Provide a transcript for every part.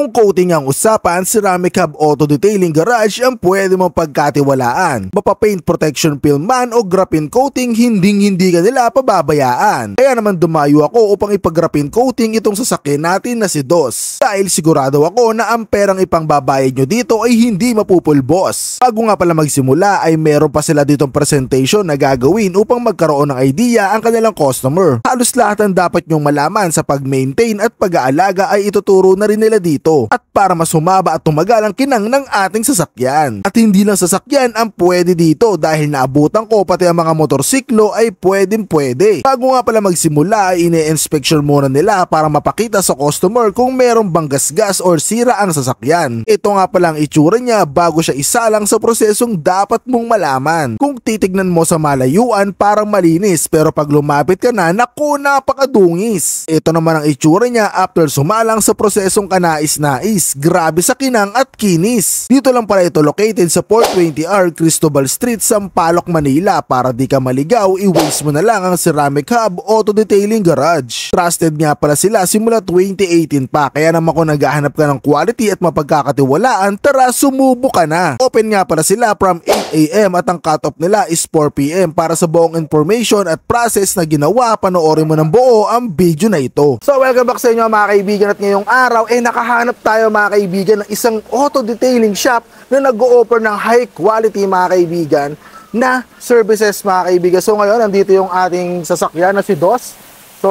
Kung coating ang usapan, Ceramic Hub Auto Detailing Garage ang pwede mong pagkatiwalaan. Mapa-paint protection film man o graphene coating, hindi ka nila pababayaan. Kaya naman dumayo ako upang ipag-graphene coating itong sasakyan natin na si DOS. Dahil sigurado ako na ang perang ipangbabayad nyo dito ay hindi mapupulbos. Bago nga pala magsimula ay meron pa sila ditong presentation na gagawin upang magkaroon ng idea ang kanilang customer. Halos lahat ng dapat nyong malaman sa pag-maintain at pag-aalaga ay ituturo na rin nila dito. At para mas humaba at tumagal ang kinang ng ating sasakyan. At hindi lang sasakyan ang pwede dito dahil naabutan ko pati ang mga motorsiklo ay pwede. Bago nga pala magsimula ay ine-inspection muna nila para mapakita sa customer kung merong bang gasgas or sira ang sasakyan. Ito nga pala ang itsura niya bago siya isalang sa prosesong dapat mong malaman. Kung titignan mo sa malayuan parang malinis pero pag lumapit ka na, naku, napakadungis. Ito naman ang itsura niya after sumalang sa prosesong kanais. Grabe sa kinang at kinis. Dito lang pala ito located sa 420R Cristobal Street, Sampaloc, Manila. Para di ka maligaw, i-waste mo na lang ang Ceramic Hub Auto Detailing Garage. Trusted nga pala sila simula 2018 pa, kaya naman kung naghahanap ka ng quality at mapagkakatiwalaan, tara sumubo ka na. Open nga pala sila from 8 AM at ang cut-off nila is 4 PM. Para sa buong information at process na ginawa, panoorin mo ng buo ang video na ito. So welcome back sa inyo mga kaibigan, at ngayong araw nakahanap tayo mga kaibigan ng isang auto detailing shop na nag-o-offer ng high quality mga kaibigan na services mga kaibigan. So ngayon nandito yung ating sasakyan na si DOS. So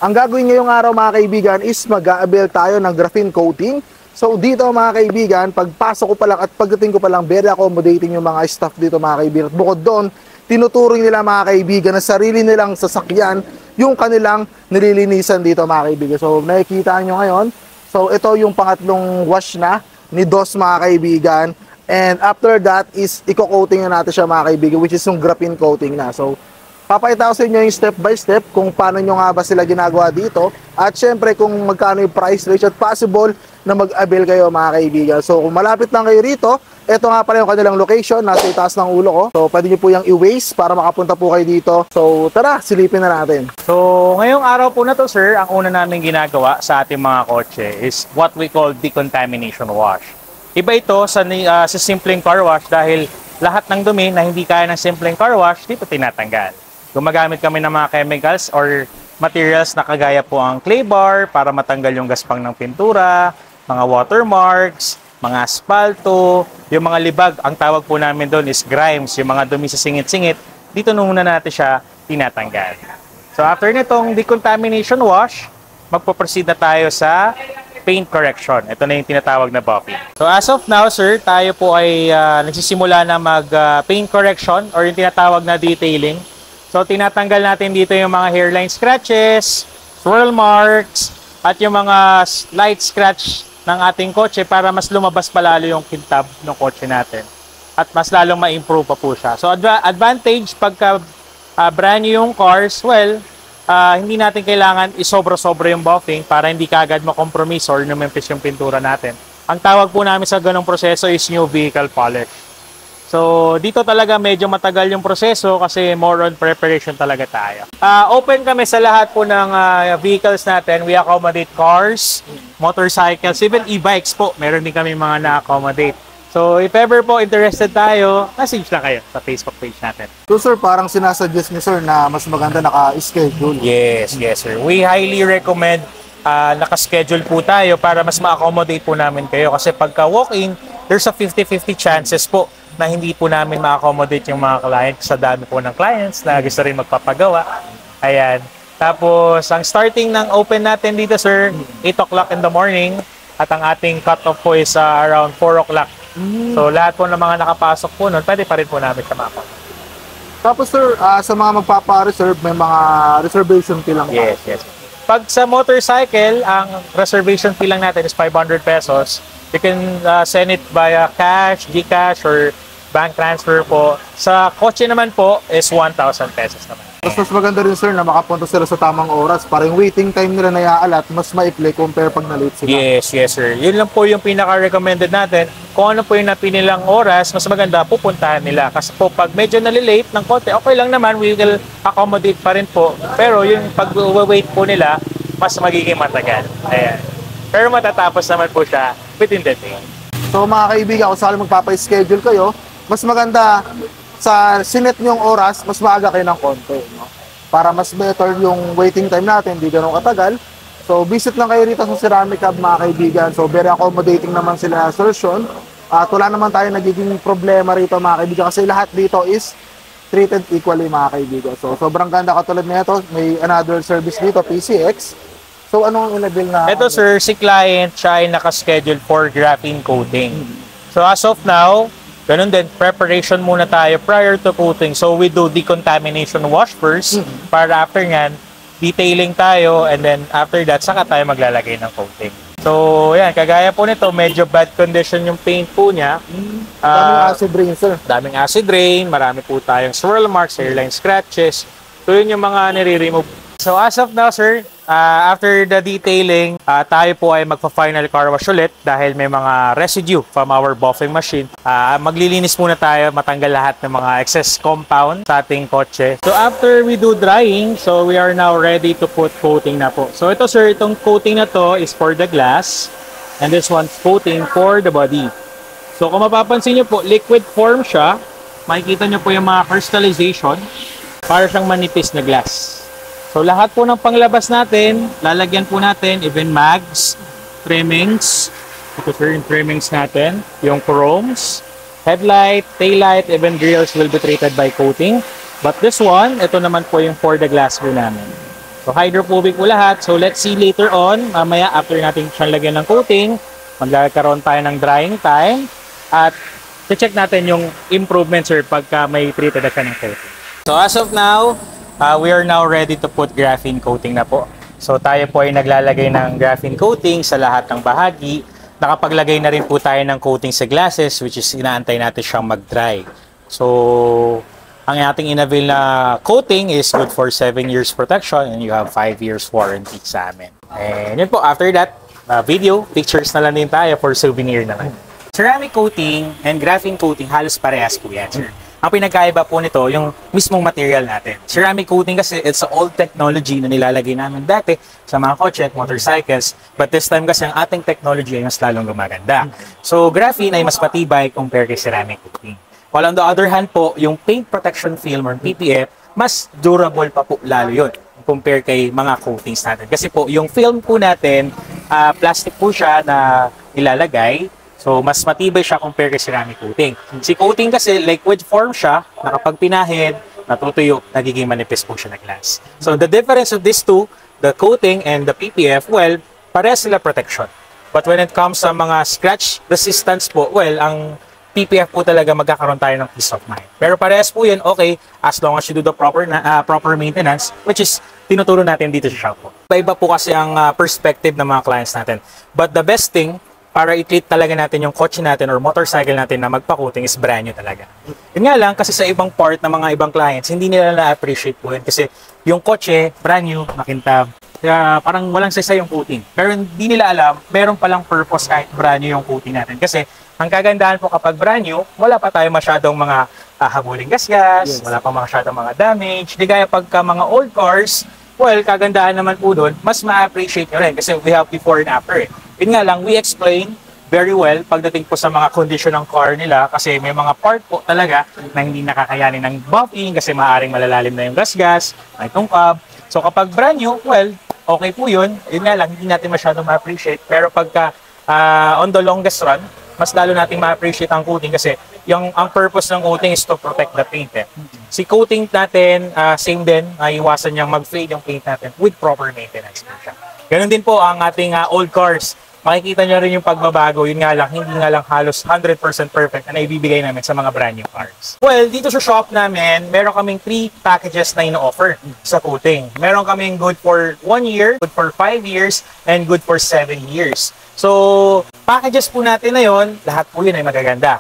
ang gagawin ngayong araw mga kaibigan is mag-a-avail tayo ng graphene coating. So dito mga kaibigan, pagpasok ko pa lang at pagdating ko pa lang, very accommodating yung mga staff dito mga kaibigan. At bukod doon, tinuturing nila mga kaibigan na sarili nilang sasakyan yung kanilang nililinisan dito mga kaibigan. So nakikita nyo ngayon, so ito yung pangatlong wash na ni DOS mga kaibigan. And after that is i-coating na natin siya mga kaibigan, which is yung graphene coating na. So papakita ko sa inyo yung step by step kung paano nyo nga ba sila ginagawa dito. At syempre kung magkano yung price range at possible na mag-avail kayo mga kaibigan. So kung malapit lang kayo rito, ito nga pala yung kanilang location, nasa itaas ng ulo ko. So pwede nyo po yung i-waste para makapunta po kayo dito. So tara, silipin na natin. So ngayong araw po na to sir, ang una namin ginagawa sa ating mga kotse is what we call decontamination wash. Iba ito sa simpleng car wash dahil lahat ng dumi na hindi kaya ng simpleng car wash, dito tinatanggal. Gumagamit kami ng mga chemicals or materials na kagaya po ang clay bar para matanggal yung gaspang ng pintura, mga watermarks, mga asfalto, yung mga libag, ang tawag po namin doon is grimes, yung mga dumi sa singit-singit, dito muna natin siya tinatanggal. So after nitong decontamination wash, magpo-proceed na tayo sa paint correction. Ito na yung tinatawag na buffing. So as of now, sir, tayo po ay nagsisimula na mag-paint correction or yung tinatawag na detailing. So tinatanggal natin dito yung mga hairline scratches, swirl marks, at yung mga light scratch ng ating kotse para mas lumabas palalo yung kintab ng kotse natin at mas lalong ma-improve pa po siya. So advantage pagka brand new yung cars, well, hindi natin kailangan isobra-sobra yung buffing para hindi kaagad ma-compromise or numimpis yung pintura natin. Ang tawag po namin sa ganong proseso is new vehicle polish. So dito talaga medyo matagal yung proseso kasi more on preparation talaga tayo. Open kami sa lahat po ng vehicles natin. We accommodate cars, motorcycles, even e-bikes po. Meron din kami mga na-accommodate. So if ever po interested tayo, message lang kayo sa Facebook page natin. So sir, parang sinasuggest niyo sir na mas maganda naka-schedule. Yes sir. We highly recommend naka-schedule po tayo para mas ma-accommodate po namin kayo. Kasi pagka walk-in, there's a 50-50 chances po na hindi po namin ma-accommodate yung mga client sa dami po ng clients na gusto rin magpapagawa. Ayan. Tapos, ang starting ng open natin dito, sir, 8 o'clock in the morning. At ang ating cut-off po is around 4 o'clock. So, lahat po ng mga nakapasok po nun, pwede pa rin po namin siya mapa. Tapos, sir, sa mga magpapa-reserve, may mga reservation fee lang. Yes. Pag sa motorcycle, ang reservation fee lang natin is 500 pesos. You can send it via cash, GCash, or bank transfer po. Sa kotse naman po is 1,000 pesos naman. Mas maganda rin sir na makapunta sila sa tamang oras para yung waiting time nila na iaalat mas maikli compare pag na-late sila. Yes sir. Yun lang po yung pinaka-recommended natin. Kung ano po yung napinilang oras, mas maganda pupuntahan nila. Kasi po pag medyo nalilate ng konti, okay lang naman, we will accommodate pa rin po. Pero yung pag-wait po nila, mas magiging matagal. Ayan. Pero matatapos naman po siya within the day. So mga kaibigan, kung sakali magpapa-schedule kayo, mas maganda sa sinet nyong oras, mas maaga kayo ng konti. No? Para mas better yung waiting time natin, hindi ganun katagal. So visit lang kayo rito sa Ceramic Hub mga kaibigan. So very accommodating naman sila sa solusyon. At wala naman tayo nagiging problema rito mga kaibigan kasi lahat dito is treated equally mga kaibigan. So sobrang ganda katulad nito, may another service dito, PCX. So anong in-avail na? Ito sir, si client siya ay nakaschedule for graphene coating. So as of now, ganun din, preparation muna tayo prior to coating. So we do decontamination wash first para after nyan, detailing tayo and then after that, saka tayo maglalagay ng coating. So yan, kagaya po nito, medyo bad condition yung paint po niya. Daming acid rain sir. Daming acid rain, marami po tayong swirl marks, hairline scratches. So yun yung mga nire-remove. So as of now sir, after the detailing, tayo po ay magpa-final car wash ulit dahil may mga residue from our buffing machine. Maglilinis muna tayo, matanggal lahat ng mga excess compound sa ating kotse. So after we do drying, so we are now ready to put coating na po. So ito sir, itong coating na to is for the glass and this one's coating for the body. So kung mapapansin nyo po, liquid form siya. Makikita nyo po yung mga crystallization para siyang manipis na glass. So lahat po ng panglabas natin, lalagyan po natin even mags, trimmings. Ito sir yung trimmings natin, yung chromes, headlight, taillight, even grills will be treated by coating. But this one, ito naman po yung for the glass po namin. So hydrophobic po lahat. So let's see later on, mamaya after natin siyang lagyan ng coating, magkakaroon tayo ng drying time at check natin yung improvements sir pagka may treated na siya ng coating. So as of now, we are now ready to put graphene coating na po. So tayo po ay naglalagay ng graphene coating sa lahat ng bahagi. Nakapaglagay na rin po tayo ng coating sa glasses which is inaantay natin siyang mag-dry. So ang ating in-avail na coating is good for 7 years protection and you have 5 years warranty sa amin. And yun po, after that, video, pictures na lang din tayo for souvenir naman. Ceramic coating and graphene coating halos parehas po yan, sir. Ang pinagkaiba po nito, yung mismong material natin. Ceramic coating kasi, it's an old technology na nilalagay namin dati sa mga kotse at motorcycles. But this time kasi, ang ating technology ay mas lalong gumaganda. So, graphene ay mas matibay compare kay ceramic coating. While on the other hand po, yung paint protection film or PPF, mas durable pa po lalo yun compare kay mga coatings natin. Kasi po, yung film po natin, plastic po siya na nilalagay. So, mas matibay siya compare kay ceramic coating. Si coating kasi, liquid form siya, na kapag pinahid, natutuyo, nagiging manipis po siya na glass. So, the difference of these two, the coating and the PPF, well, parehas sila protection. But when it comes sa mga scratch resistance po, well, ang PPF po talaga magkakaroon tayo ng peace of mind. Pero parehas po yun, okay, as long as you do the proper maintenance, which is tinuturo natin dito sa shop po. Iba po kasi ang perspective ng mga clients natin. But the best thing, para i-treat talaga natin yung kotse natin or motorcycle natin na magpa-coating is brand new talaga. Yun nga lang, kasi sa ibang part ng mga ibang clients, hindi nila na-appreciate po yun. Kasi yung kotse, brand new, makintab. Kaya parang walang sisa yung coating. Pero hindi nila alam, meron palang purpose kahit brand new yung coating natin. Kasi ang kagandahan po kapag brand new, wala pa tayo masyadong mga habuling gasgas, wala pa masyadong mga damage. Di kaya pagka mga old cars, well, kagandahan naman po doon, mas ma-appreciate nyo rin. Kasi we have before and after eh. Yun nga lang, we explain very well pagdating po sa mga condition ng car nila kasi may mga part po talaga na hindi nakakayanin ng buffing kasi maaaring malalalim na yung gasgas, may tungkab. So kapag brand new, well, okay po yun. Yun nga lang, hindi natin masyadong ma-appreciate. Pero pagka on the longest run, mas lalo natin ma-appreciate ang coating kasi ang purpose ng coating is to protect the paint. Eh. Si coating natin, same din, iwasan niyang mag-fade yung paint natin with proper maintenance po siya. Ganun din po ang ating old cars. Makikita nyo rin yung pagbabago. Yun nga lang, hindi nga lang halos 100% perfect na ibibigay namin sa mga brand new cars. Well, dito sa shop namin, meron kaming 3 packages na ino-offer sa coating. Meron kaming good for 1 year, good for 5 years, and good for 7 years. So, packages po natin na yun, lahat po yun ay magaganda.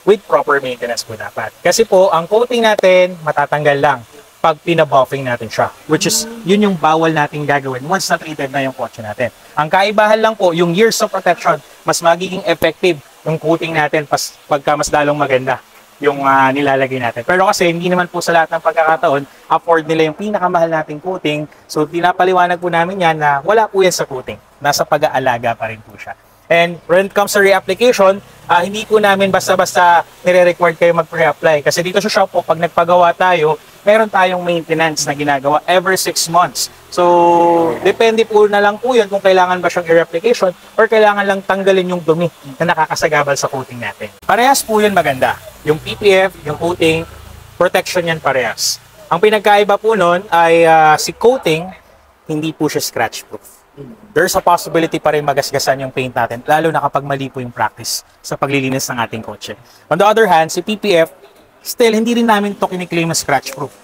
With proper maintenance po dapat. Kasi po, ang coating natin, matatanggal lang pag pinabuffing natin siya. Which is, yun yung bawal natin gagawin once na-treated na yung kotse natin. Ang kaibahan lang po, yung years of protection, mas magiging effective yung coating natin pagka mas lalong maganda. yung nilalagay natin. Pero kasi hindi naman po sa lahat ng pagkakataon afford nila yung pinakamahal nating coating. So pinapaliwanag po namin yan na wala po yan sa coating. Nasa pag-aalaga pa rin po siya. And when it comes to reapplication, hindi po namin basta-basta nire-required kayo mag-pre-apply. Kasi dito sa shop po, pag nagpagawa tayo, meron tayong maintenance na ginagawa every 6 months. So, depende po na lang po yun kung kailangan ba siyang i-reapplication or kailangan lang tanggalin yung dumi na nakakasagabal sa coating natin. Parehas po yun maganda. Yung PPF, yung coating, protection yan parehas. Ang pinagkaiba po nun ay si coating, hindi po siya scratch-proof. There's a possibility pa rin magasgasan yung paint natin, lalo na kapag mali po yung practice sa paglilinis ng ating kotse. On the other hand, si PPF, still, hindi rin namin ito kiniklaim na scratch-proof.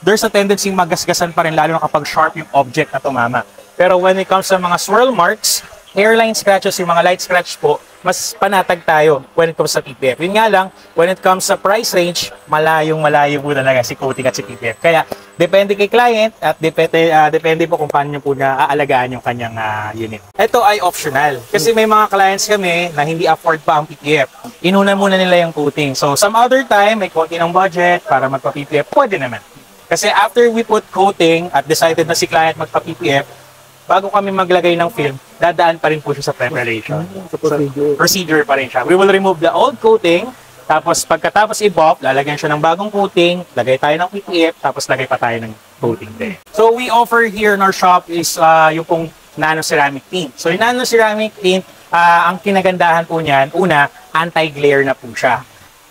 There's a tendency magasgasan pa rin, lalo na kapag sharp yung object na tumama. Pero when it comes sa mga swirl marks, hairline scratches, yung mga light scratch po, mas panatag tayo when it comes sa PPF. Yun nga lang, when it comes sa price range, malayo po talaga si coating at si PPF. Kaya, depende kay client at depende po kung paano nyo po na aalagaan yung kanyang unit. Ito ay optional. Kasi may mga clients kami na hindi afford pa ang PPF. Inuna muna nila yung coating. So, some other time, may konti ng budget para magpa-PPF, pwede naman. Kasi after we put coating at decided na si client magpa-PPF, bago kami maglagay ng film, dadaan pa rin po siya sa preparation. So, procedure pa rin siya. We will remove the old coating, tapos pagkatapos i-buff, lalagyan siya ng bagong coating, lagay tayo ng PPF, tapos lagay pa tayo ng coating din. So we offer here in our shop is yung pong nano ceramic tint. So yung nano ceramic tint, ang kinagandahan po niyan, una, anti-glare na po siya.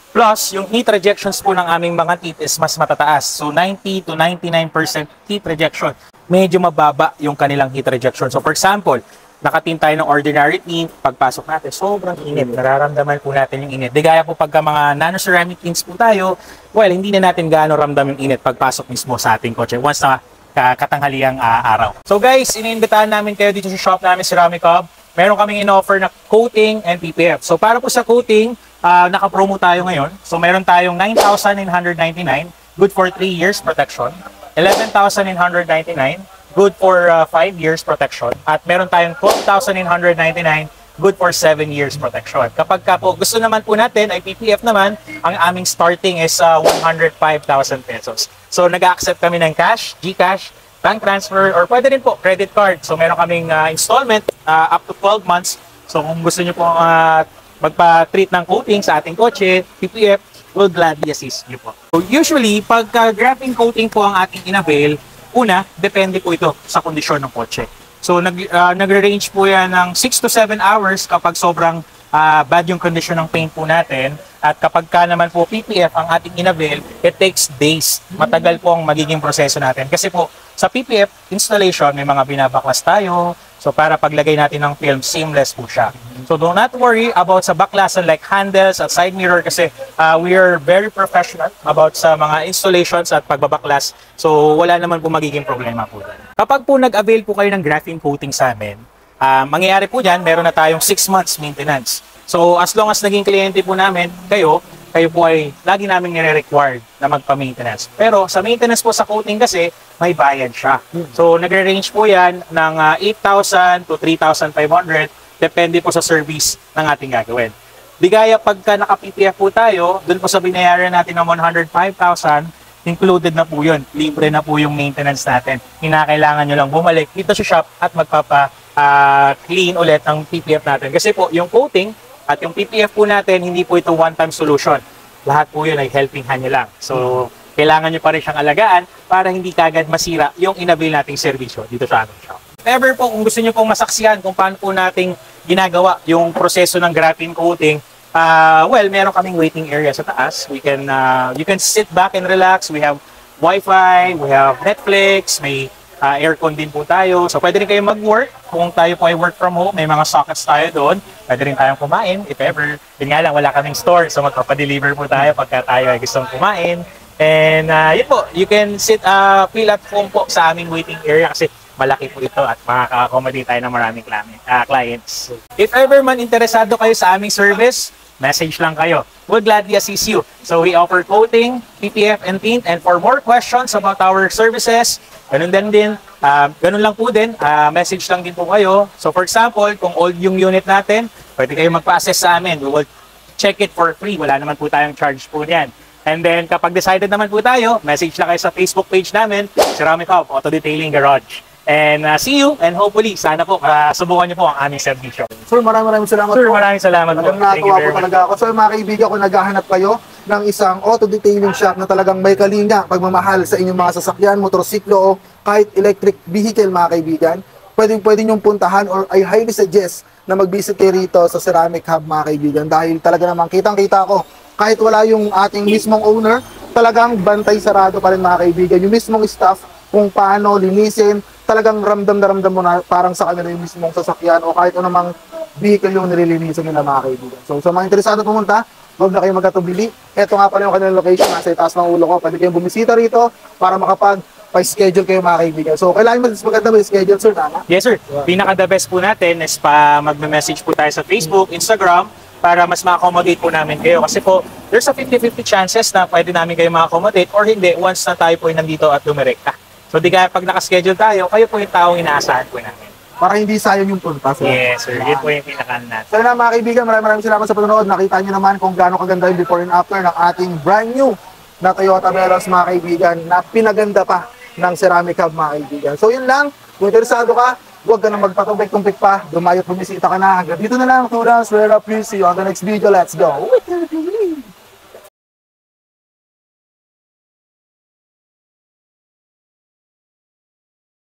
Plus, yung heat rejections po ng aming mga tint is mas matataas. So 90 to 99% heat rejection. Medyo mababa yung kanilang heat rejection. So for example, nakatin tayo ng ordinary tint, pagpasok natin, sobrang init. Nararamdaman po natin yung init. Di gaya po pagka mga nano-ceramic tints po tayo, well, hindi na natin gaano ramdam yung init pagpasok mismo sa ating kotse once na katanghaliang araw. So guys, iniimbitahan namin kayo dito sa shop namin, Ceramic Hub. Meron kaming in-offer na coating and PPF. So para po sa coating, naka-promo tayo ngayon. So meron tayong 9,999, good for 3 years protection. 11,999, good for 5 years protection. At meron tayong 12,999, good for 7 years protection. Kapag ka po gusto naman po natin ay PPF naman, ang aming starting is 105,000 pesos. So nag-accept kami ng cash, GCash, bank transfer, or pwede rin po credit card. So meron kaming installment up to 12 months. So kung gusto nyo po magpa-treat ng coating sa ating kotse, PPF, will gladly assist nyo po. So usually, pagka graphene coating po ang ating inavail, una, depende po ito sa kondisyon ng kotse. So nagre-range po yan ng 6 to 7 hours kapag sobrang bad yung condition ng paint po natin. At kapag ka naman po PPF ang ating inavail, it takes days. Matagal po ang magiging proseso natin. Kasi po sa PPF installation, may mga binabaklas tayo. So para paglagay natin ng film, seamless po siya. So do not worry about sa baklasan like handles at side mirror kasi we are very professional about sa mga installations at pagbabaklas. So wala naman po magiging problema po. Kapag po nag-avail po kayo ng graphene coating sa amin, mangyayari po dyan, meron na tayong 6 months maintenance. So as long as naging kliyente po namin, kayo po ay lagi namin nire-required na magpa-maintenance. Pero sa maintenance po sa coating kasi, may bayad siya. So nagre-range po yan ng 8,000 to 3,500, depende po sa service ng ating gagawin. Di gaya pagka naka-PPF po tayo, dun po sa binayaran natin ng 105,000, included na po yun. Libre na po yung maintenance natin. Kinakailangan nyo lang bumalik dito sa shop at magpapa-clean ulit ng PPF natin. Kasi po, yung coating at yung PPF po natin, hindi po ito one-time solution. Lahat po yun ay helping hand nyo lang. So, kailangan nyo pa rin siyang alagaan para hindi kagad masira yung inavail nating servisyo dito sa aming shop. If ever po, kung gusto nyo pong masaksihan kung paano po nating ginagawa yung proseso ng graphene coating, well, meron kaming waiting area sa taas. You can sit back and relax. We have Wi-Fi, we have Netflix, may aircon din po tayo. So, pwede rin kayo mag-work. Kung tayo po ay work from home, may mga sockets tayo doon. Pwede rin tayong kumain, if ever. Yun nga lang, wala kaming store. So, magpapadeliver po tayo pagka tayo ay gustong kumain. And, yun po, you can feel at home po sa aming waiting area kasi malaki po ito at makaka-accommodate tayo ng maraming clients. If ever man interesado kayo sa aming service, message lang kayo. We'll gladly assist you. So we offer coating, PPF, and tint. And for more questions about our services, ganun lang po din, message lang din po kayo. So for example, kung old yung unit natin, pwede kayo magpa-assess sa amin. We will check it for free. Wala naman po tayong charge po niyan. And then, kapag decided naman po tayo, message lang kayo sa Facebook page namin, Ceramic Hub Auto Detailing Garage. And see you, and hopefully, sana po, subukan niyo po ang aming servisyo. Sir, maraming salamat Sir, po. maraming salamat po. Thank you Natuwa very po much. talaga ako. So, mga kaibigan ko, naghahanap kayo ng isang auto detailing shop na talagang may kalinga, pagmamahal sa inyong mga sasakyan, motorsiklo o kahit electric vehicle, mga kaibigan. Pwede nyong puntahan or I highly suggest na mag-visit kayo rito sa Ceramic Hub, mga kaibigan, dahil talaga namang kitang-kita ko, kahit wala yung ating mismong owner, talagang bantay sarado pa rin, mga kaibigan. Yung mismong staff, kung paano linisin, talagang ramdam na ramdam mo na parang sa kanila yung mismong sasakyan o kahit anumang vehicle yung nililinisan nila, mga kaibigan. So sa mga interesado pumunta, huwag na kayo magkatubili. Ito nga pala yung kanilang location, nasa itaas ng ulo ko. Pwede kayong bumisita rito para makapag-schedule kayo, mga kaibigan. So kailangan maganda schedule, sir, tama? Yes, sir. Pinaka-the best po natin is magme-message po tayo sa Facebook, Instagram, para mas ma-accommodate po namin kayo. Kasi po, there's a 50-50 chances na pwede namin kayo ma-accommodate or hindi once na tayo po nandito at dumirekta. So di kaya pag nakaschedule tayo, kayo po yung taong inaasahan po namin. Para hindi sayang yung punta, sir. Yes, sir. Yun po yung pinaka natin. So na, mga kaibigan, maraming salamat sa panonood. Nakita nyo naman kung gaano kaganda yung before and after ng ating brand new na Toyota Veloz, mga kaibigan, na pinaganda pa ng Ceramic Hub, mga kaibigan. So yun lang, kung interesado ka, huwag ka na magpatumpik-tumpik pa, dumayo, bumisita ka na. Hanggang dito na lang, 2 rounds, we're up, see you on the next video, let's go!